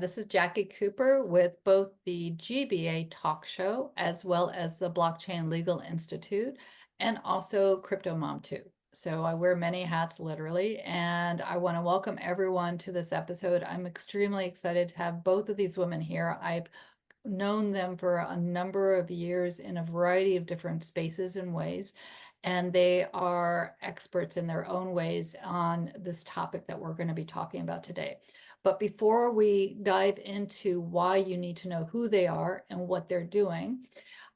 This is Jacqui Cooper with both the GBA Talk Show as well as the Blockchain Legal Institute and also Crypto Mom too. So I wear many hats literally, and I want to welcome everyone to this episode. I'm extremely excited to have both of these women here. I've known them for a number of years in a variety of different spaces and ways, and they are experts in their own ways on this topic that we're going to be talking about today. But before we dive into why you need to know who they are and what they're doing,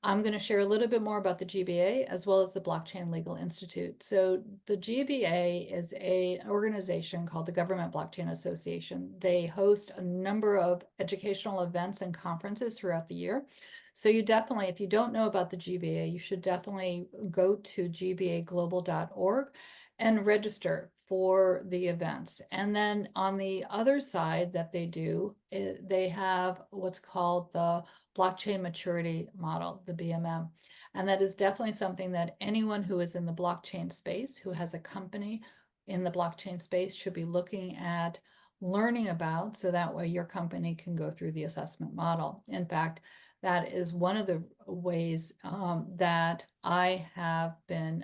I'm going to share a little bit more about the GBA as well as the Blockchain Legal Institute. So the GBA is an organization called the Government Blockchain Association. They host a number of educational events and conferences throughout the year. So you definitely, if you don't know about the GBA, you should definitely go to gbaglobal.org and register for the events. And then on the other side that they do, they have what's called the Blockchain Maturity Model, the BMM. And that is definitely something that anyone who is in the blockchain space, who has a company in the blockchain space, should be looking at learning about, so that way your company can go through the assessment model. In fact, that is one of the ways that I have been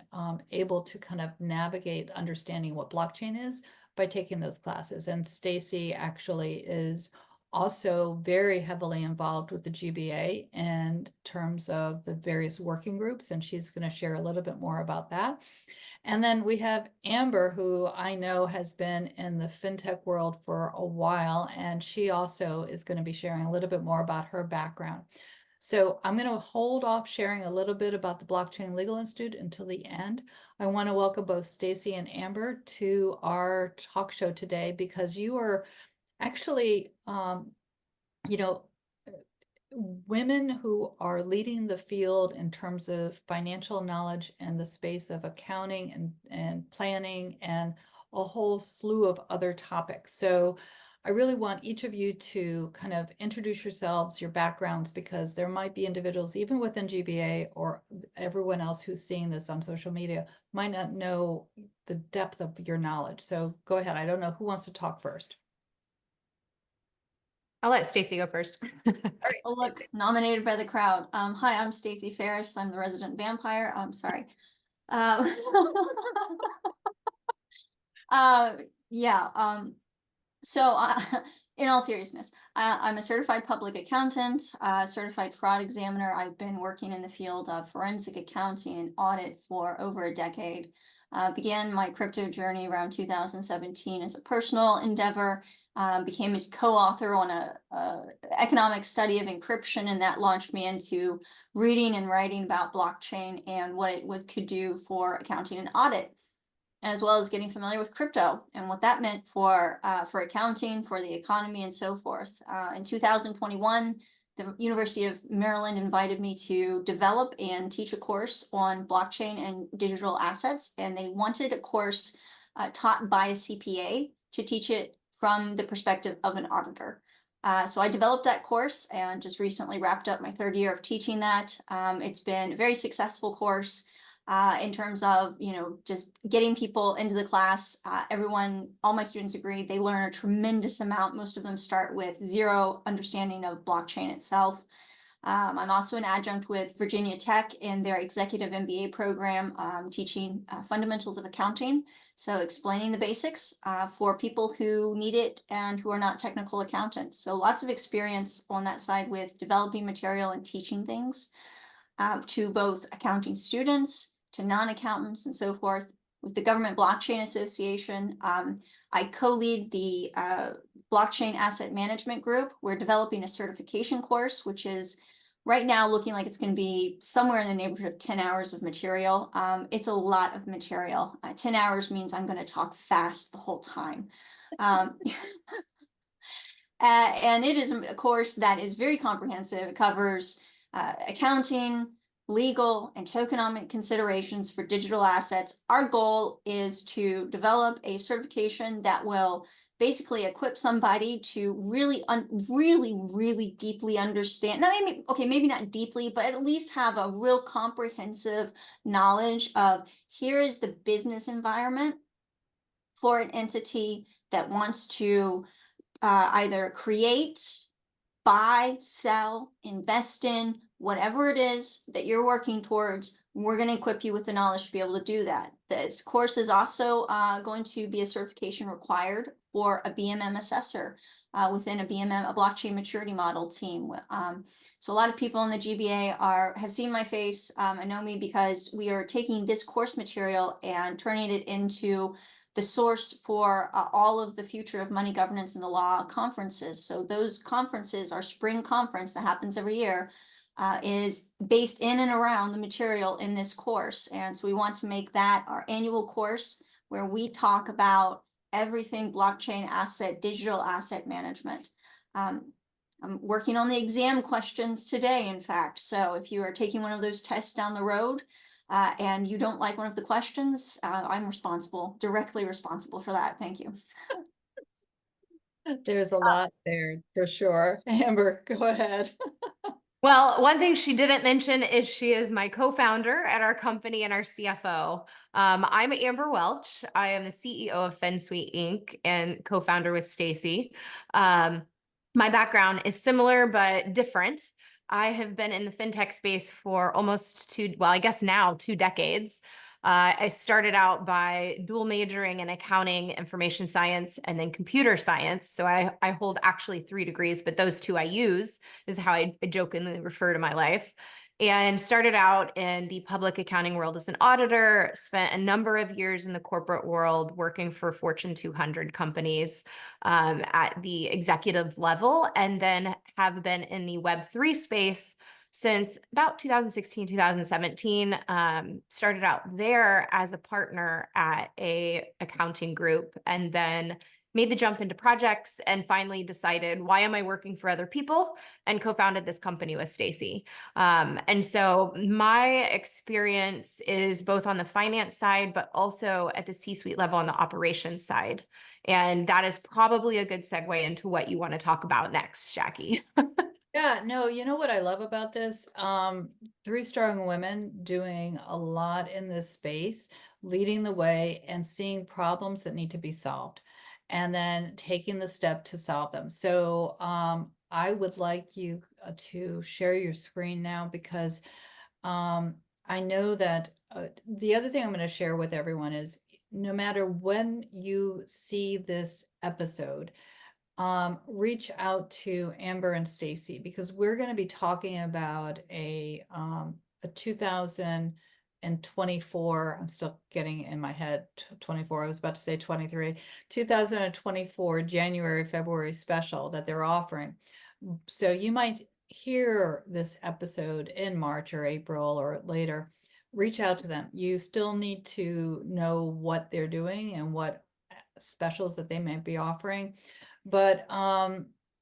able to kind of navigate understanding what blockchain is by taking those classes. And Stacey actually is also very heavily involved with the GBA in terms of the various working groups, and she's going to share a little bit more about that. And then we have Amber, who I know has been in the FinTech world for a while, and she also is going to be sharing a little bit more about her background. So I'm going to hold off sharing a little bit about the Blockchain Legal Institute until the end. I want to welcome both Stacey and Amber to our talk show today, because you are actually, women who are leading the field in terms of financial knowledge and the space of accounting and planning and a whole slew of other topics. So I really want each of you to kind of introduce yourselves, your backgrounds, because there might be individuals even within GBA or everyone else who's seeing this on social media might not know the depth of your knowledge. So go ahead. I don't know who wants to talk first. I'll let Stacey go first. All right. Oh, look, nominated by the crowd. Hi, I'm Stacey Ferris. I'm the resident vampire. I'm sorry. Yeah. So in all seriousness, I'm a certified public accountant, certified fraud examiner. I've been working in the field of forensic accounting and audit for over a decade. Began my crypto journey around 2017 as a personal endeavor. Became a co-author on a economic study of encryption, and that launched me into reading and writing about blockchain and what it could do for accounting and audit, as well as getting familiar with crypto and what that meant for accounting, for the economy, and so forth. In 2021, the University of Maryland invited me to develop and teach a course on blockchain and digital assets, and they wanted a course taught by a CPA to teach it from the perspective of an auditor. So I developed that course and just recently wrapped up my third year of teaching that. It's been a very successful course in terms of, just getting people into the class. All my students agree, they learn a tremendous amount. Most of them start with zero understanding of blockchain itself. I'm also an adjunct with Virginia Tech in their executive MBA program, teaching fundamentals of accounting. So explaining the basics for people who need it and who are not technical accountants. So lots of experience on that side with developing material and teaching things to both accounting students, to non-accountants, and so forth. With the Government Blockchain Association, I co-lead the Blockchain Asset Management Group. We're developing a certification course, which is right now looking like it's going to be somewhere in the neighborhood of 10 hours of material. It's a lot of material. 10 hours means I'm going to talk fast the whole time. And it is a course that is very comprehensive. It covers accounting, legal, and tokenomic considerations for digital assets. Our goal is to develop a certification that will basically equip somebody to really deeply understand. Now, maybe not deeply, but at least have a real comprehensive knowledge of, here is the business environment for an entity that wants to either create, buy, sell, invest in, whatever it is that you're working towards, we're going to equip you with the knowledge to be able to do that. This course is also going to be a certification required for a BMM assessor within a BMM, a blockchain maturity model team. So a lot of people in the GBA have seen my face and know me because we are taking this course material and turning it into the source for all of the future of money governance and the law conferences. So those conferences, our spring conference that happens every year, is based in and around the material in this course. And so we want to make that our annual course where we talk about everything blockchain asset, digital asset management. I'm working on the exam questions today, in fact. So if you are taking one of those tests down the road, and you don't like one of the questions, I'm directly responsible for that. Thank you. There's a lot there for sure. Amber, go ahead. Well, one thing she didn't mention is she is my co-founder at our company and our CFO. I'm Amber Welch. I am the CEO of FinSuite Inc. and co-founder with Stacey. My background is similar but different. I have been in the fintech space for almost I guess now 2 decades. I started out by dual majoring in accounting, information science, and then computer science. So I hold actually 3 degrees, but those 2 I use is how I jokingly refer to my life. And started out in the public accounting world as an auditor, spent a number of years in the corporate world working for Fortune 200 companies at the executive level, and then have been in the Web3 space since about 2016, 2017. Started out there as a partner at a accounting group, and then made the jump into projects and finally decided, why am I working for other people? And co-founded this company with Stacey. And so my experience is both on the finance side, but also at the C-suite level on the operations side. And that is probably a good segue into what you want to talk about next, Jacqui. Yeah, no, you know what I love about this? 3 strong women doing a lot in this space, leading the way and seeing problems that need to be solved, and then taking the step to solve them. So I would like you to share your screen now because I know that the other thing I'm going to share with everyone is no matter when you see this episode, reach out to Amber and Stacey because we're going to be talking about a 2024. I'm still getting in my head 24. I was about to say 23. 2024 January, February special that they're offering. So you might hear this episode in March or April or later. Reach out to them. You still need to know what they're doing and what specials that they might be offering. But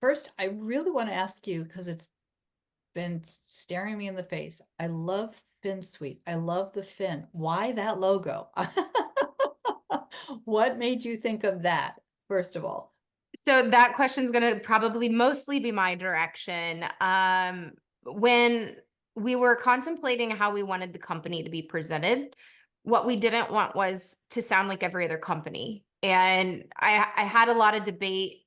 first, I really want to ask you, because it's been staring me in the face. I love FinSuite. I love the Fin. Why that logo? What made you think of that, first of all? So that question is going to probably mostly be my direction. When we were contemplating how we wanted the company to be presented, what we didn't want was to sound like every other company. And I had a lot of debate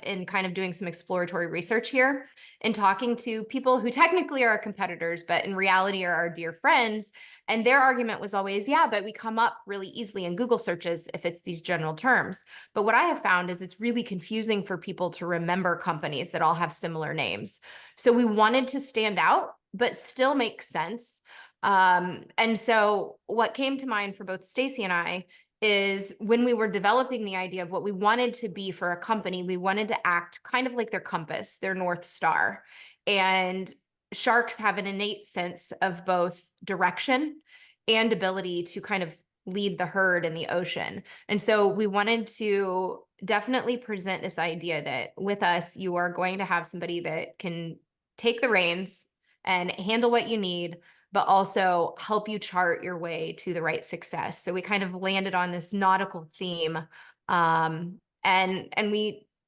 in kind of doing some exploratory research here and talking to people who technically are our competitors, but in reality are our dear friends. And their argument was always, yeah, but we come up really easily in Google searches if it's these general terms. But what I have found is it's really confusing for people to remember companies that all have similar names. So we wanted to stand out, but still make sense. And so what came to mind for both Stacey and I is when we were developing the idea of what we wanted to be for a company, we wanted to act kind of like their compass, their North Star. And sharks have an innate sense of both direction and ability to kind of lead the herd in the ocean. And so we wanted to definitely present this idea that with us, you are going to have somebody that can take the reins and handle what you need, but also help you chart your way to the right success. So we kind of landed on this nautical theme. And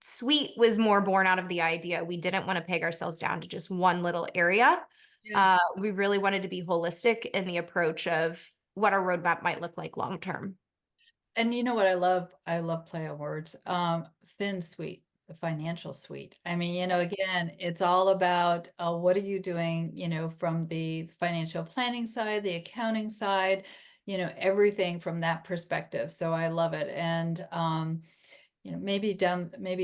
Suite was more born out of the idea we didn't want to peg ourselves down to just one little area. Yeah. We really wanted to be holistic in the approach of what our roadmap might look like long term. And you know what I love? I love play on words. FinSuite. the financial suite. I mean, again, it's all about what are you doing, from the financial planning side, the accounting side, everything from that perspective. So I love it. And maybe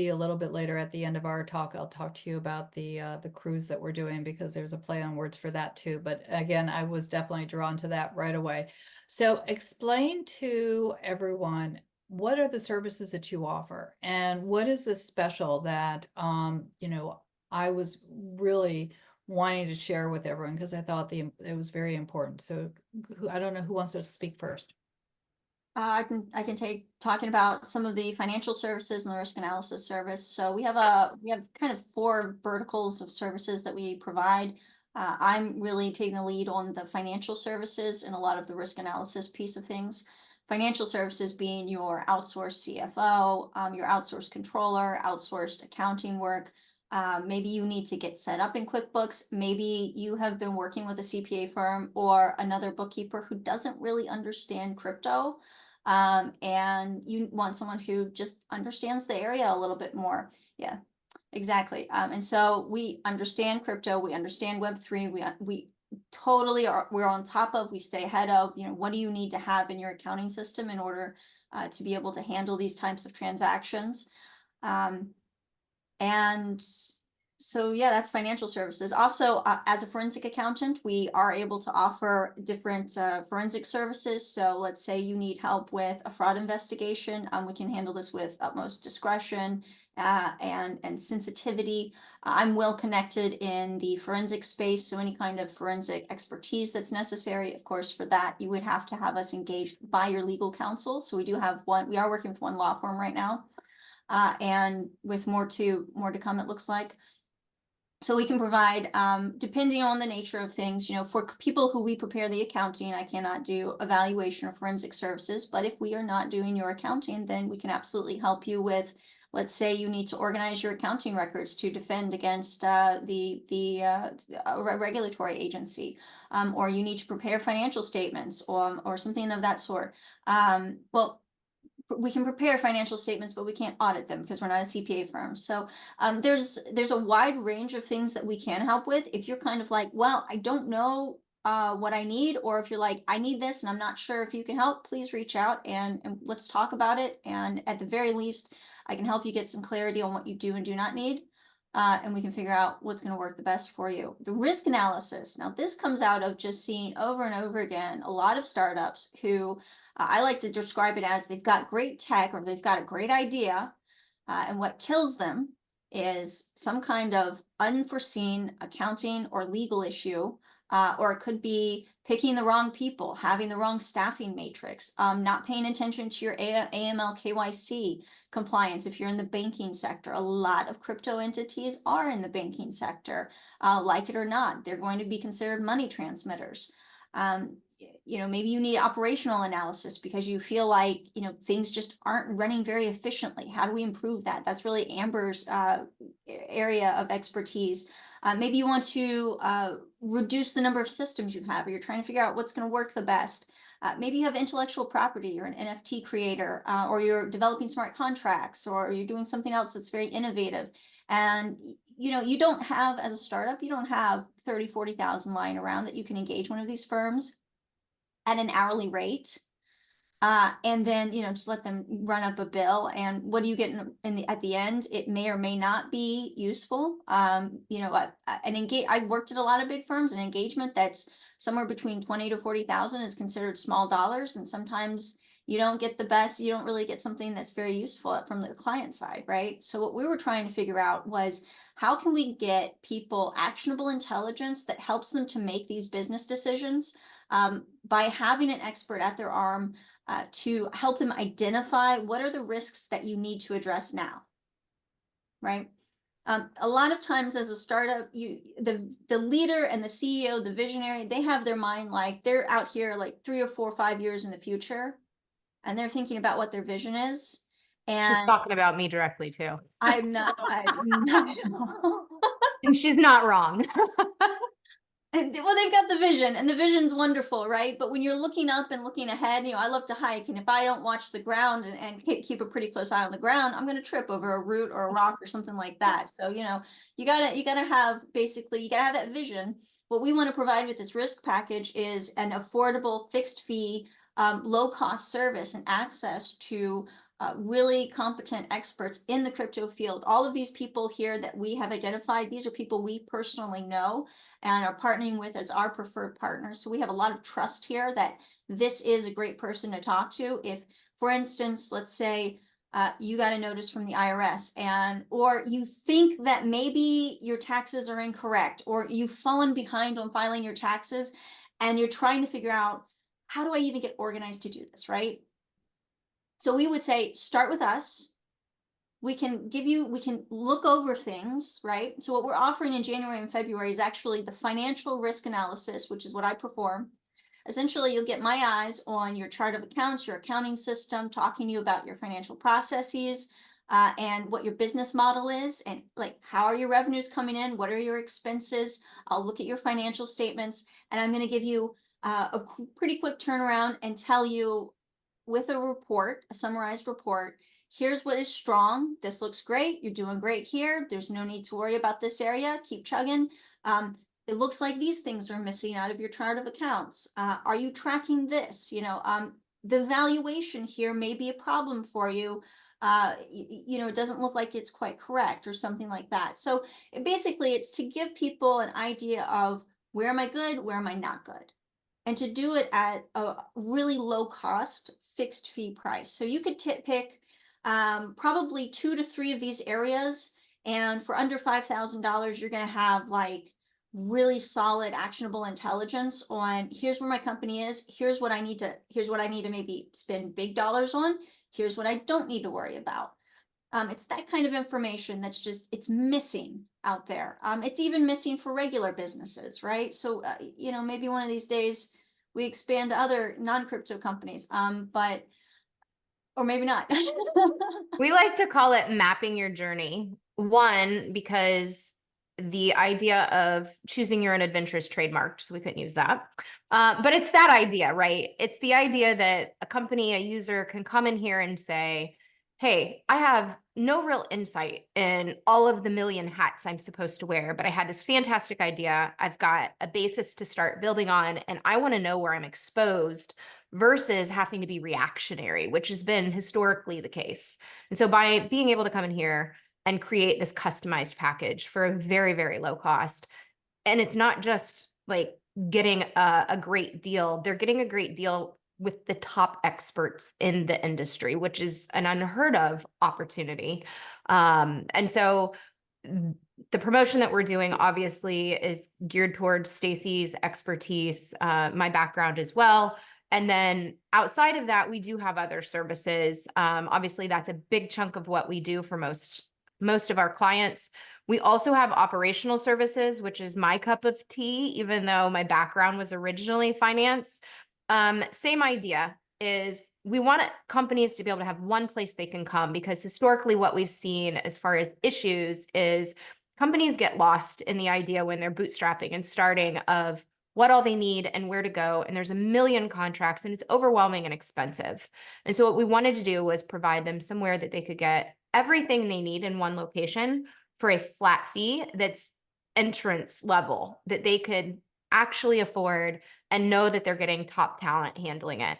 a little bit later at the end of our talk, I'll talk to you about the cruise that we're doing, because there's a play on words for that too. But again, I was definitely drawn to that right away. So explain to everyone, what are the services that you offer, and what is the special that I was really wanting to share with everyone, because I thought it was very important. So I don't know who wants to speak first. I can take talking about some of the financial services and the risk analysis service. So we have kind of 4 verticals of services that we provide. I'm really taking the lead on the financial services and a lot of the risk analysis piece of things. Financial services being your outsourced CFO, your outsourced controller, outsourced accounting work. Maybe you need to get set up in QuickBooks. Maybe you have been working with a CPA firm or another bookkeeper who doesn't really understand crypto. And you want someone who just understands the area a little bit more. Yeah, exactly. And so we understand crypto, we understand Web3, we totally we're on top of, we stay ahead of, what do you need to have in your accounting system in order to be able to handle these types of transactions. And so, yeah, that's financial services. Also, as a forensic accountant, we are able to offer different forensic services. So let's say you need help with a fraud investigation. We can handle this with utmost discretion and sensitivity. I'm well connected in the forensic space, so any kind of forensic expertise that's necessary. Of course, for that, you would have to have us engaged by your legal counsel. So we are working with one law firm right now. And with more to come, it looks like. So we can provide, depending on the nature of things, for people who we prepare the accounting, I cannot do evaluation or forensic services. But if we are not doing your accounting, then we can absolutely help you with, let's say you need to organize your accounting records to defend against the regulatory agency, or you need to prepare financial statements or something of that sort. Well, we can prepare financial statements, but we can't audit them because we're not a CPA firm. So there's a wide range of things that we can help with. If you're kind of like, well, I don't know what I need, or if you're like, I need this and I'm not sure if you can help, please reach out and let's talk about it. And at the very least, I can help you get some clarity on what you do and do not need. And we can figure out what's going to work the best for you. The risk analysis. Now, this comes out of just seeing over and over again a lot of startups who I like to describe it as they've got great tech or they've got a great idea, and what kills them is some kind of unforeseen accounting or legal issue, or it could be picking the wrong people, having the wrong staffing matrix, not paying attention to your AML KYC compliance. If you're in the banking sector, a lot of crypto entities are in the banking sector. Like it or not, they're going to be considered money transmitters. Maybe you need operational analysis because you feel like, things just aren't running very efficiently. How do we improve that? That's really Amber's area of expertise. Maybe you want to reduce the number of systems you have, or you're trying to figure out what's going to work the best. Maybe you have intellectual property, you're an NFT creator, or you're developing smart contracts, or you're doing something else that's very innovative. And you don't have, as a startup, you don't have 30, 40,000 lying around that you can engage one of these firms at an hourly rate, and then just let them run up a bill. And what do you get at the end? It may or may not be useful. I've worked at a lot of big firms. An engagement that's somewhere between 20 to 40,000 is considered small dollars, and sometimes you don't get the best. You don't really get something that's very useful from the client side, right? So what we were trying to figure out was, how can we get people actionable intelligence that helps them to make these business decisions, by having an expert at their arm to help them identify what are the risks that you need to address now, right? A lot of times as a startup, the leader and the CEO, the visionary, they have their mind like they're out here like 3 or 4 or 5 years in the future, and they're thinking about what their vision is. She's And talking about me directly too. I'm not And she's not wrong. Well, they've got the vision, and the vision's wonderful, right? But when you're looking up and looking ahead, I love to hike, and if I don't watch the ground and keep a pretty close eye on the ground, I'm going to trip over a root or a rock or something like that. So, you gotta have, basically, you gotta have that vision. What we want to provide with this risk package is an affordable, fixed fee, low cost service and access to really competent experts in the crypto field. All of these people here that we have identified, these are people we personally know and are partnering with as our preferred partners. So we have a lot of trust here that this is a great person to talk to. If, for instance, let's say you got a notice from the IRS, or you think that maybe your taxes are incorrect, or you've fallen behind on filing your taxes, and you're trying to figure out, how do I even get organized to do this, right? So we would say, start with us. We can look over things, right? So what we're offering in January and February is actually the financial risk analysis, which is what I perform. Essentially, you'll get my eyes on your chart of accounts, your accounting system, talking to you about your financial processes, and what your business model is, and like, how are your revenues coming in? What are your expenses? I'll look at your financial statements, and I'm going to give you a pretty quick turnaround and tell you, with a report, a summarized report, here's what is strong. This looks great. You're doing great here. There's no need to worry about this area. Keep chugging. It looks like these things are missing out of your chart of accounts. Are you tracking this? The valuation here may be a problem for you. It doesn't look like it's quite correct or something like that. So basically, it's to give people an idea of, where am I good? Where am I not good? And to do it at a really low cost, fixed fee price. So you could pick probably 2 to 3 of these areas, and for under $5,000, you're going to have like really solid, actionable intelligence on, here's where my company is, here's what I need to maybe spend big dollars on, here's what I don't need to worry about. It's that kind of information that's it's missing out there. It's even missing for regular businesses, right? So, maybe one of these days we expand to other non-crypto companies, or maybe not. We like to call it mapping your journey. One, because the idea of choosing your own adventure is trademarked, so we couldn't use that. But it's that idea, right? It's the idea that a company, a user can come in here and say, hey, I have no real insight in all of the million hats I'm supposed to wear, but I had this fantastic idea. I've got a basis to start building on, and I want to know where I'm exposed, versus having to be reactionary, which has been historically the case. And so by being able to come in here and create this customized package for a very, very low cost, and it's not just like getting a great deal, they're getting a great deal with the top experts in the industry, which is an unheard of opportunity. And so the promotion that we're doing obviously is geared towards Stacey's expertise, my background as well. And then outside of that, we do have other services. Obviously, that's a big chunk of what we do for most of our clients. We also have operational services, which is my cup of tea, even though my background was originally finance. Same idea is, we want companies to be able to have one place they can come, because historically what we've seen as far as issues is companies get lost in the idea when they're bootstrapping and starting of what all they need and where to go. And there's a million contracts, and it's overwhelming and expensive. And so what we wanted to do was provide them somewhere that they could get everything they need in one location for a flat fee that's entrance level, that they could actually afford and know that they're getting top talent handling it.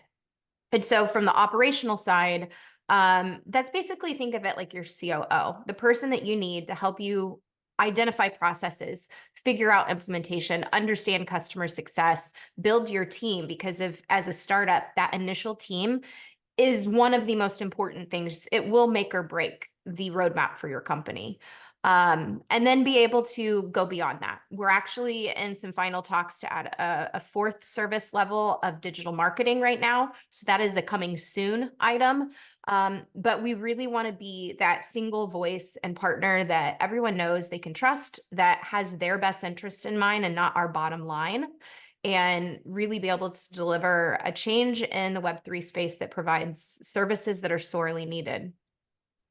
And so from the operational side, that's basically, think of it like your COO, the person that you need to help you identify processes, figure out implementation, understand customer success, build your team, because as a startup, that initial team is one of the most important things. It will make or break the roadmap for your company. And then be able to go beyond that. We're actually in some final talks to add a 4th service level of digital marketing right now. So that is a coming soon item. But we really want to be that single voice and partner that everyone knows they can trust, that has their best interest in mind and not our bottom line, and really be able to deliver a change in the Web3 space that provides services that are sorely needed.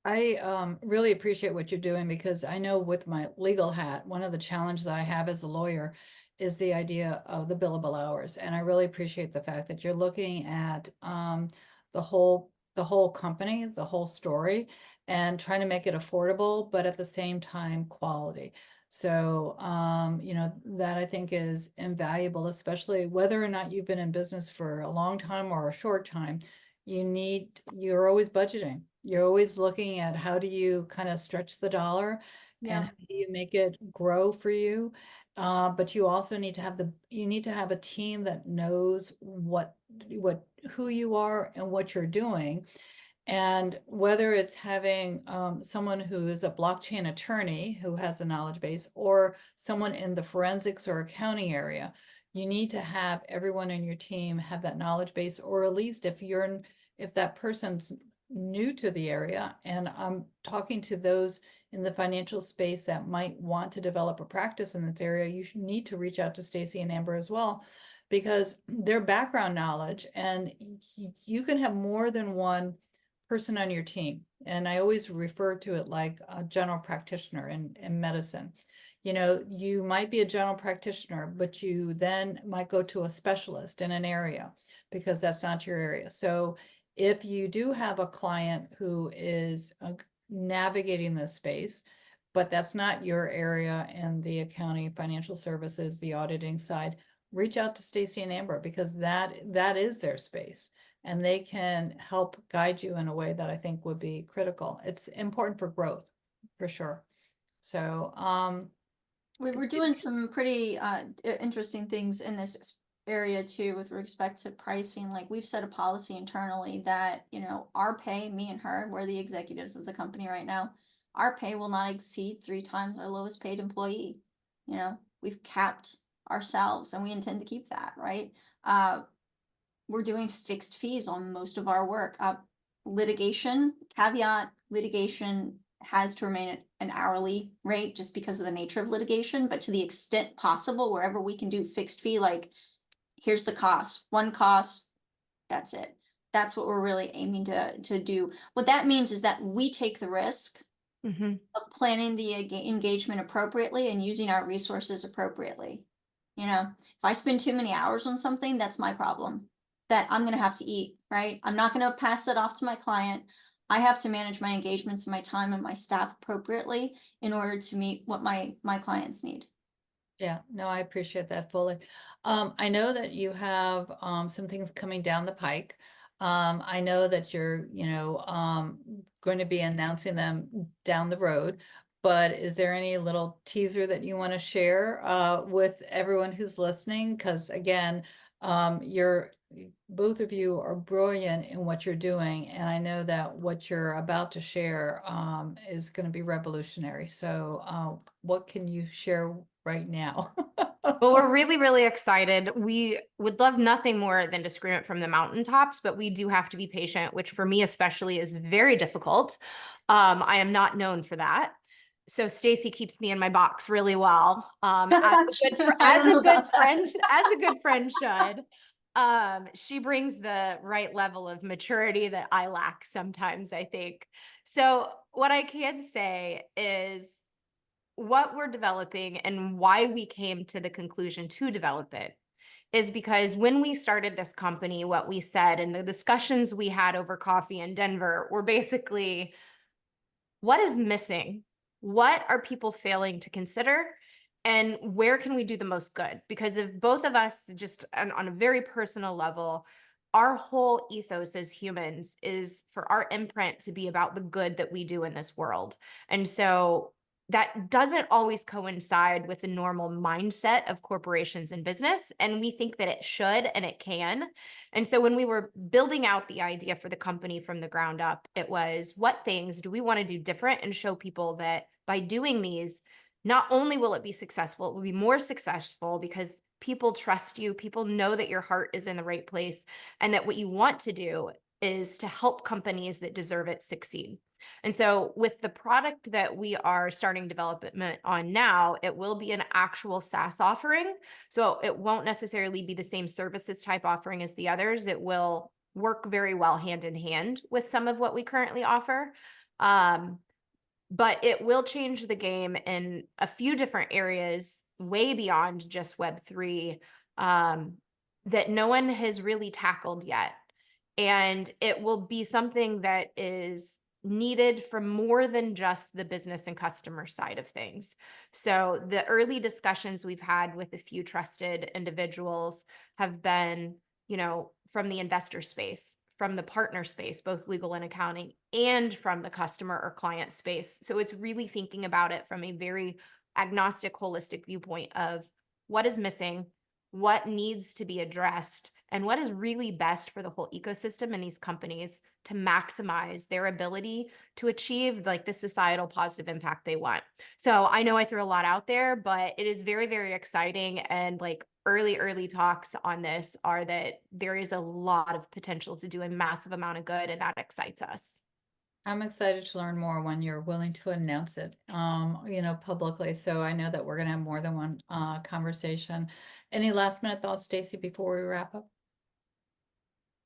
I really appreciate what you're doing, because I know with my legal hat, one of the challenges I have as a lawyer is the idea of the billable hours. And I really appreciate the fact that you're looking at the whole company, the whole story, and trying to make it affordable, but at the same time, quality. So, you know, that I think is invaluable, especially whether or not you've been in business for a long time or a short time. You're always budgeting. You're always looking at how do you kind of stretch the dollar and Yeah. how do you make it grow for you. But you also need to have a team that knows who you are and what you're doing. And whether it's having someone who is a blockchain attorney who has a knowledge base, or someone in the forensics or accounting area, you need to have everyone in your team have that knowledge base, or at least if that person's new to the area, and I'm talking to those in the financial space that might want to develop a practice in this area, you need to reach out to Stacey and Amber as well, because their background knowledge, and you can have more than one person on your team. And I always refer to it like a general practitioner in medicine. You know, you might be a general practitioner, but you then might go to a specialist in an area because that's not your area. So if you do have a client who is navigating this space, but that's not your area in the accounting, financial services, the auditing side, reach out to Stacey and Amber, because that is their space, and they can help guide you in a way that I think would be critical. It's important for growth, for sure. So, We're doing some pretty interesting things in this area too with respect to pricing. Like we've set a policy internally that, you know, our pay, me and her, we're the executives of the company right now. Our pay will not exceed 3 times our lowest paid employee. You know, we've capped ourselves and we intend to keep that, right? We're doing fixed fees on most of our work. Litigation, caveat, litigation has to remain at an hourly rate just because of the nature of litigation, but to the extent possible, wherever we can do fixed fee, like here's the cost, one cost, that's it. That's what we're really aiming to do. What that means is that we take the risk of planning the engagement appropriately and using our resources appropriately. You know, if I spend too many hours on something, that's my problem that I'm going to have to eat, right? I'm not going to pass that off to my client. I have to manage my engagements and my time and my staff appropriately in order to meet what my clients need. yeah, no, I appreciate that fully. I know that you have some things coming down the pike. I know that you're, going to be announcing them down the road, but is there any little teaser that you want to share with everyone who's listening? Because again, both of you are brilliant in what you're doing, and I know that what you're about to share is going to be revolutionary. So, what can you share right now? Well, we're really, really excited. We would love nothing more than to scream it from the mountaintops, but we do have to be patient, which for me especially is very difficult. I am not known for that. So Stacey keeps me in my box really well. I don't know about that. As a good friend should. She brings the right level of maturity that I lack sometimes, I think. So what I can say is what we're developing and why we came to the conclusion to develop it is because when we started this company, what we said and the discussions we had over coffee in Denver were basically, what is missing? What are people failing to consider? And where can we do the most good? Because if both of us, just on a very personal level, our whole ethos as humans is for our imprint to be about the good that we do in this world. And so that doesn't always coincide with the normal mindset of corporations and business. And we think that it should and it can. And so when we were building out the idea for the company from the ground up, it was, what things do we want to do different and show people that by doing these, not only will it be successful, it will be more successful because people trust you, people know that your heart is in the right place, and that what you want to do is to help companies that deserve it succeed. And so with the product that we are starting development on now, it will be an actual SaaS offering. So it won't necessarily be the same services type offering as the others. It will work very well hand in hand with some of what we currently offer. But it will change the game in a few different areas way beyond just Web3, that no one has really tackled yet. And it will be something that is needed from more than just the business and customer side of things. So the early discussions we've had with a few trusted individuals have been, from the investor space, from the partner space, both legal and accounting, and from the customer or client space. So it's really thinking about it from a very agnostic, holistic viewpoint of what is missing, what needs to be addressed, and what is really best for the whole ecosystem and these companies to maximize their ability to achieve like the societal positive impact they want. So I know I threw a lot out there, but it is very, very exciting. And like early talks on this are that there is a lot of potential to do a massive amount of good, and that excites us. I'm excited to learn more when you're willing to announce it, publicly. So I know that we're going to have more than one conversation. Any last minute thoughts, Stacey, before we wrap up?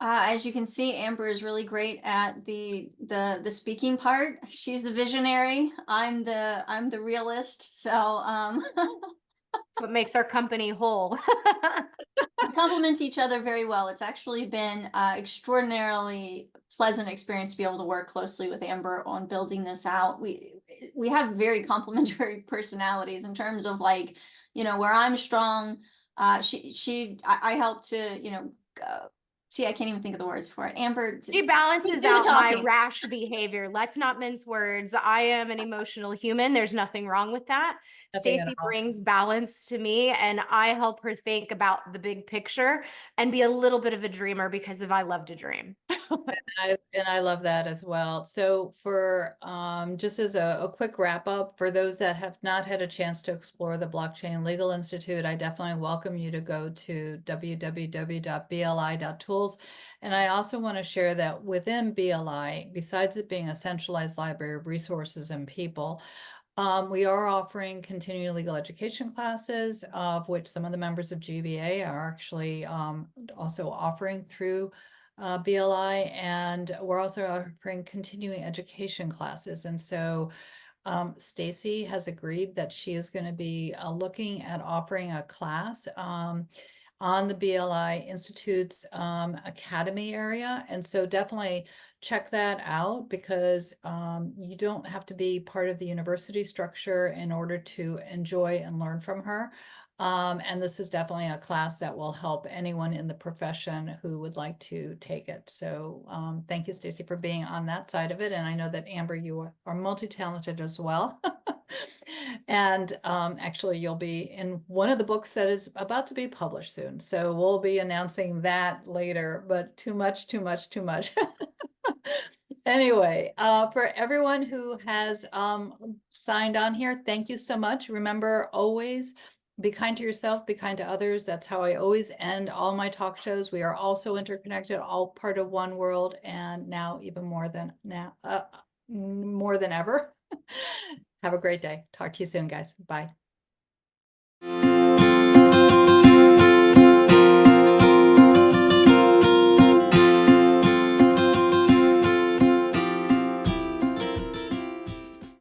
As you can see, Amber is really great at the speaking part. She's the visionary. I'm the realist. So That's what makes our company whole. we complement each other very well. It's actually been extraordinarily pleasant experience to be able to work closely with Amber on building this out. We have very complementary personalities in terms of like, where I'm strong. I help to, see, I can't even think of the words for it. Amber, She balances out my rash behavior. Let's not mince words. I am an emotional human. There's nothing wrong with that. Stacey brings balance to me, and I help her think about the big picture and be a little bit of a dreamer because I love to dream. I love that as well. So for just as a quick wrap up, for those that have not had a chance to explore the Blockchain Legal Institute, I definitely welcome you to go to www.bli.tools. And I also want to share that within BLI, besides it being a centralized library of resources and people, we are offering continuing legal education classes, of which some of the members of GBA are actually also offering through BLI, and we're also offering continuing education classes. And so Stacey has agreed that she is going to be looking at offering a class on the BLI Institute's Academy area. And so definitely check that out, because you don't have to be part of the university structure in order to enjoy and learn from her. And this is definitely a class that will help anyone in the profession who would like to take it. So thank you, Stacey, for being on that side of it. And I know that Amber, you are multi-talented as well. And actually, you'll be in one of the books that is about to be published soon. So we'll be announcing that later, but too much. Anyway, for everyone who has signed on here, thank you so much. Remember, always be kind to yourself, be kind to others. That's how I always end all my talk shows. We are also interconnected, all part of one world, and now even more than ever. Have a great day. Talk to you soon, guys. Bye.